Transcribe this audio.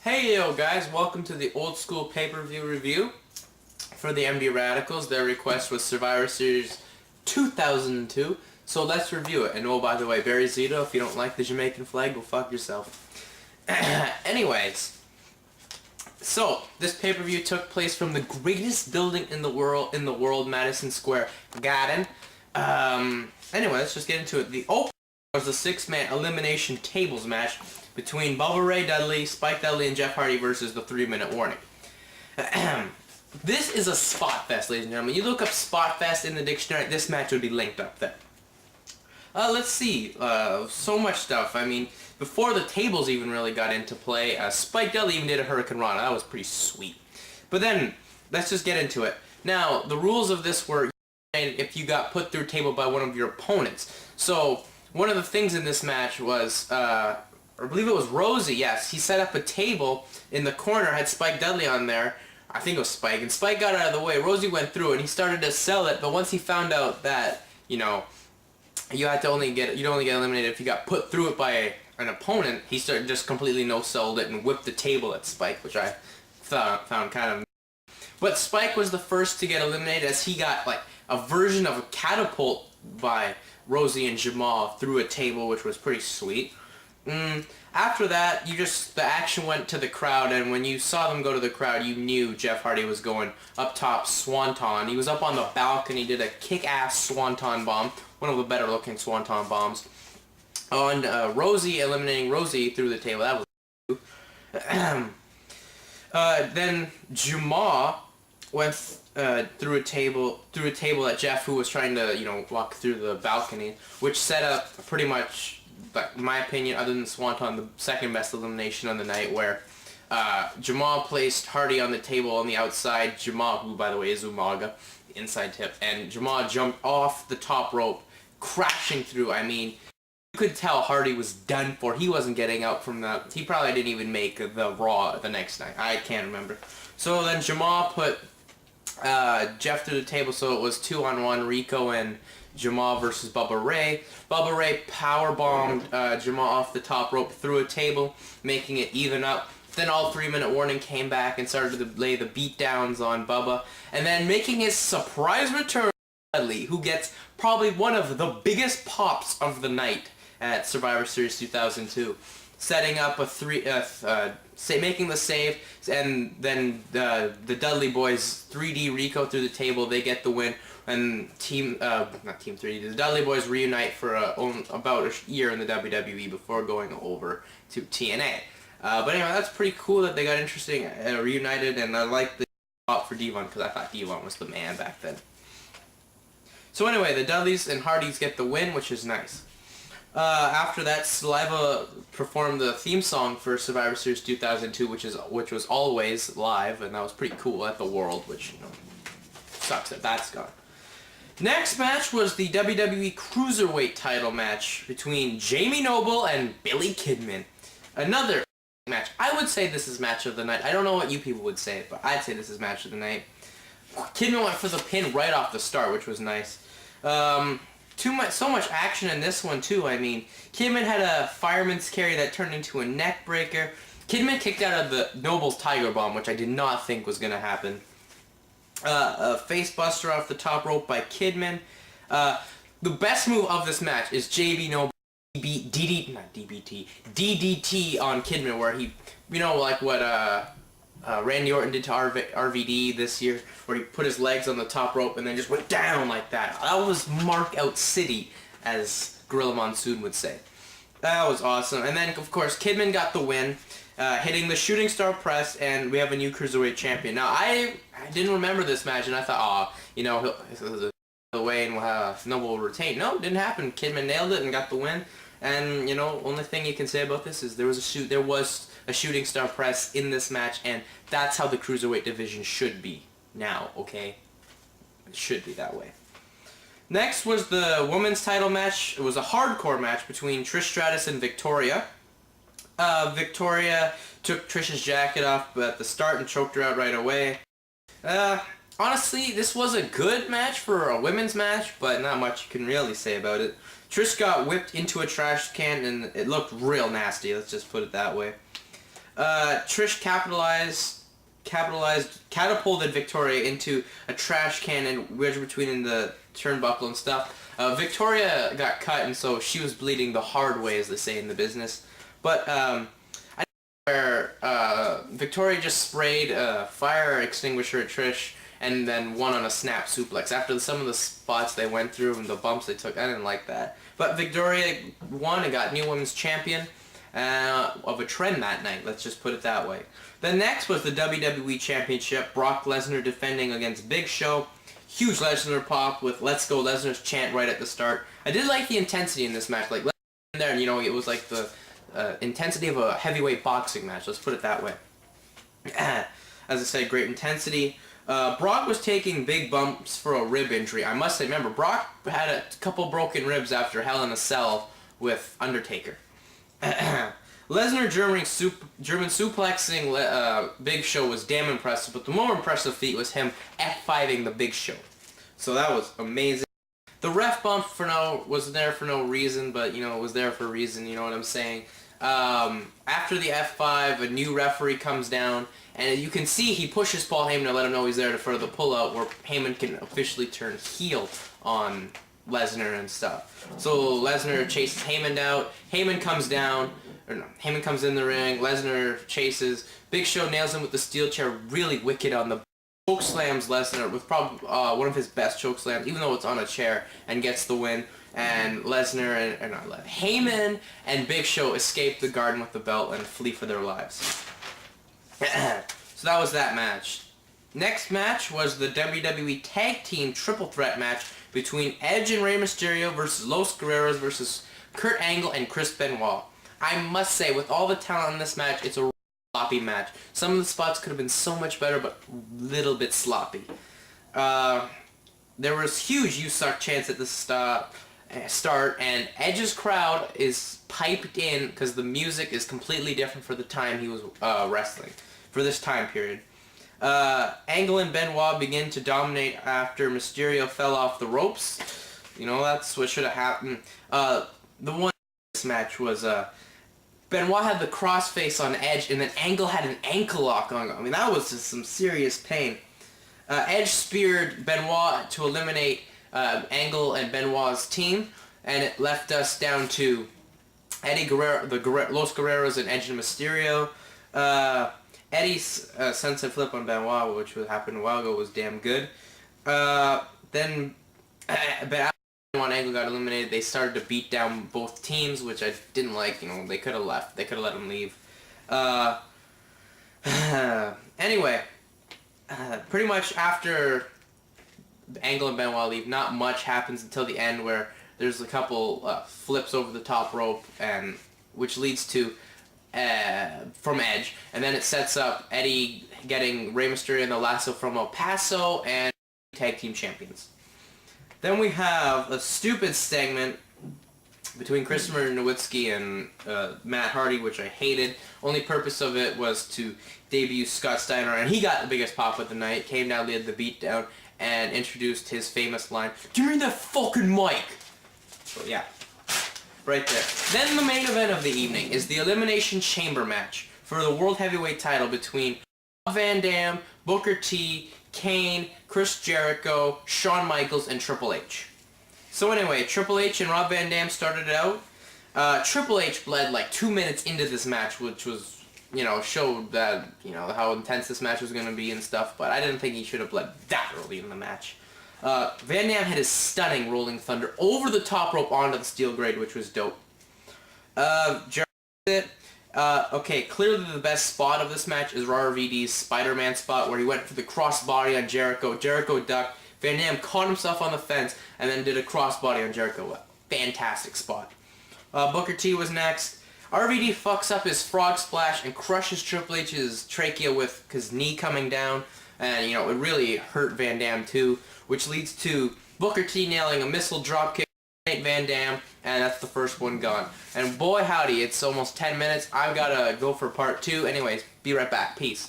Hey yo guys, welcome to the old school pay-per-view review for the MDRadicalz. Their request was Survivor Series 2002, so let's review it. And oh, by the way, Barry Zito, if you don't like the Jamaican flag, go fuck yourself. Anyways, so this pay-per-view took place from the greatest building in the world, Madison Square Garden. Anyway, let's just get into it. The opener was the six-man elimination tables match between Bubba Ray Dudley, Spike Dudley, and Jeff Hardy versus the 3-minute warning. This is a spot fest, ladies and gentlemen. You look up spot fest in the dictionary, this match would be linked up there. Let's see. So much stuff. I mean, before the tables even really got into play, Spike Dudley even did a Hurricane Rana. That was pretty sweet. But then, let's just get into it. Now, the rules of this were if you got put through a table by one of your opponents. So, one of the things in this match was, I believe it was Rosie, yes. He set up a table in the corner, had Spike Dudley on there. I think it was Spike. And Spike got out of the way. Rosie went through and he started to sell it. But once he found out that, you know, you'd only get eliminated if you got put through it by an opponent, he started just completely no-sold it and whipped the table at Spike, which I found kind of... But Spike was the first to get eliminated as he got, like, a version of a catapult by Rosie and Jamal through a table, which was pretty sweet. After that, the action went to the crowd, and when you saw them go to the crowd, you knew Jeff Hardy was going up top swanton. He was up on the balcony, did a kick-ass swanton bomb, one of the better-looking swanton bombs, on Rosie, eliminating Rosie through the table. That was then Jamal went through a table at Jeff, who was trying to, you know, walk through the balcony, which set up pretty much, but in my opinion, other than Swanton, the second best elimination on the night, where Jamal placed Hardy on the table on the outside. Jamal, who by the way is Umaga, the inside tip, and Jamal jumped off the top rope, crashing through. I mean, you could tell Hardy was done for. He wasn't getting out from the... He probably didn't even make the Raw the next night. I can't remember. So then Jamal put Jeff through the table, so it was 2-on-1, Rico and Jamal versus Bubba Ray. Bubba Ray powerbombed Jamal off the top rope through a table, making it even up. Then all 3-minute warning came back and started to lay the beatdowns on Bubba. And then making his surprise return, Dudley, who gets probably one of the biggest pops of the night at Survivor Series 2002. Setting up making the save, and then the Dudley boys 3D Rico through the table. They get the win, and not Team 3D. The Dudley boys reunite for about a year in the WWE before going over to TNA. But anyway, that's pretty cool that they got reunited, and I like the spot for Devon because I thought Devon was the man back then. So anyway, the Dudleys and Hardys get the win, which is nice. After that, Saliva performed the theme song for Survivor Series 2002, which was always live, and that was pretty cool at the World, which, you know, sucks that that's gone. Next match was the WWE Cruiserweight Title match between Jamie Noble and Billy Kidman. Another match. I would say this is match of the night. I don't know what you people would say, but I'd say this is match of the night. Kidman went for the pin right off the start, which was nice. So much action in this one too. I mean, Kidman had a fireman's carry that turned into a neck breaker. Kidman kicked out of the Noble's Tiger Bomb, which I did not think was going to happen. A face buster off the top rope by Kidman. The best move of this match is JB Noble DDT on Kidman, where he, you know, like what Randy Orton did to RVD this year, where he put his legs on the top rope and then just went down like that. That was Mark Out City, as Gorilla Monsoon would say. That was awesome. And then, of course, Kidman got the win, hitting the Shooting Star Press, and we have a new Cruiserweight champion. Now, I didn't remember this match, and I thought, you know, the way and Noble will retain. No, it didn't happen. Kidman nailed it and got the win. And, you know, only thing you can say about this is there was a Shooting Star Press in this match, and that's how the Cruiserweight division should be now, okay? It should be that way. Next was the women's title match. It was a hardcore match between Trish Stratus and Victoria. Victoria took Trish's jacket off at the start and choked her out right away. Honestly, this was a good match for a women's match, but not much you can really say about it. Trish got whipped into a trash can, and it looked real nasty, let's just put it that way. Trish catapulted Victoria into a trash can and wedged between the turnbuckle and stuff. Victoria got cut, and so she was bleeding the hard way, as they say in the business. But where Victoria just sprayed a fire extinguisher at Trish and then won on a snap suplex. After some of the spots they went through and the bumps they took, I didn't like that. But Victoria won and got new women's champion of a trend that night, let's just put it that way. Then next was the WWE Championship, Brock Lesnar defending against Big Show. Huge Lesnar pop with "Let's Go Lesnar's" chant right at the start. I did like the intensity in this match, like in there, and you know, it was like the intensity of a heavyweight boxing match, let's put it that way. As I said, great intensity. Brock was taking big bumps for a rib injury. I must say, remember, Brock had a couple broken ribs after Hell in a Cell with Undertaker. Lesnar German suplexing Big Show was damn impressive, but the more impressive feat was him F5ing the Big Show. So that was amazing. The ref bump was there for no reason, but you know, it was there for a reason, you know what I'm saying. After the F5, a new referee comes down, and you can see he pushes Paul Heyman to let him know he's there for the pullout, where Heyman can officially turn heel on Lesnar and stuff. So Lesnar chases Heyman out. Heyman comes down, or no, Heyman comes in the ring. Lesnar chases. Big Show nails him with the steel chair, really wicked on the choke slams Lesnar with probably one of his best choke slams, even though it's on a chair, and gets the win. And Lesnar Heyman and Big Show escape the garden with the belt and flee for their lives. So that was that match. Next match was the WWE Tag Team Triple Threat match between Edge and Rey Mysterio versus Los Guerreros versus Kurt Angle and Chris Benoit. I must say, with all the talent in this match, it's a sloppy match. Some of the spots could have been so much better, but a little bit sloppy. There was huge "You Suck" chants at the start, and Edge's crowd is piped in because the music is completely different for the time he was wrestling, for this time period. Angle and Benoit begin to dominate after Mysterio fell off the ropes. You know, that's what should have happened. The one in this match was Benoit had the crossface on Edge, and then Angle had an ankle lock on him. I mean, that was just some serious pain. Edge speared Benoit to eliminate Angle and Benoit's team, and it left us down to Eddie Guerrero, Los Guerreros, and Edge and Mysterio. Eddie's sunset flip on Benoit, which happened a while ago, was damn good. Then Benoit and Angle got eliminated. They started to beat down both teams, which I didn't like. You know, they could have left. They could have let them leave. Anyway, pretty much after Angle and Benoit leave, not much happens until the end, where there's a couple flips over the top rope, and which leads to from Edge, and then it sets up Eddie getting Rey Mysterio and the lasso from El Paso and tag team champions. Then we have a stupid segment between Christopher Nowitzki and Matt Hardy, which I hated. Only purpose of it was to debut Scott Steiner, and he got the biggest pop of the night, came down, led the beatdown, and introduced his famous line, "Give me that fucking mic!" So yeah, right there. Then the main event of the evening is the Elimination Chamber match for the World Heavyweight title between Rob Van Dam, Booker T, Kane, Chris Jericho, Shawn Michaels, and Triple H. So anyway, Triple H and Rob Van Dam started it out. Triple H bled like 2 minutes into this match, which was, you know, showed that, you know, how intense this match was going to be and stuff, but I didn't think he should have bled that early in the match. Van Dam hit his stunning Rolling Thunder over the top rope onto the steel grade, which was dope. Jericho okay, clearly the best spot of this match is RVD's Spider-Man spot, where he went for the crossbody on Jericho. Jericho ducked. Van Dam caught himself on the fence and then did a crossbody on Jericho. Fantastic spot. Booker T was next. RVD fucks up his frog splash and crushes Triple H's trachea with his knee coming down. And, you know, it really hurt Van Dam too, which leads to Booker T nailing a missile dropkick at Van Dam, and that's the first one gone. And boy howdy, it's almost 10 minutes. I've got to go for part 2. Anyways, be right back. Peace.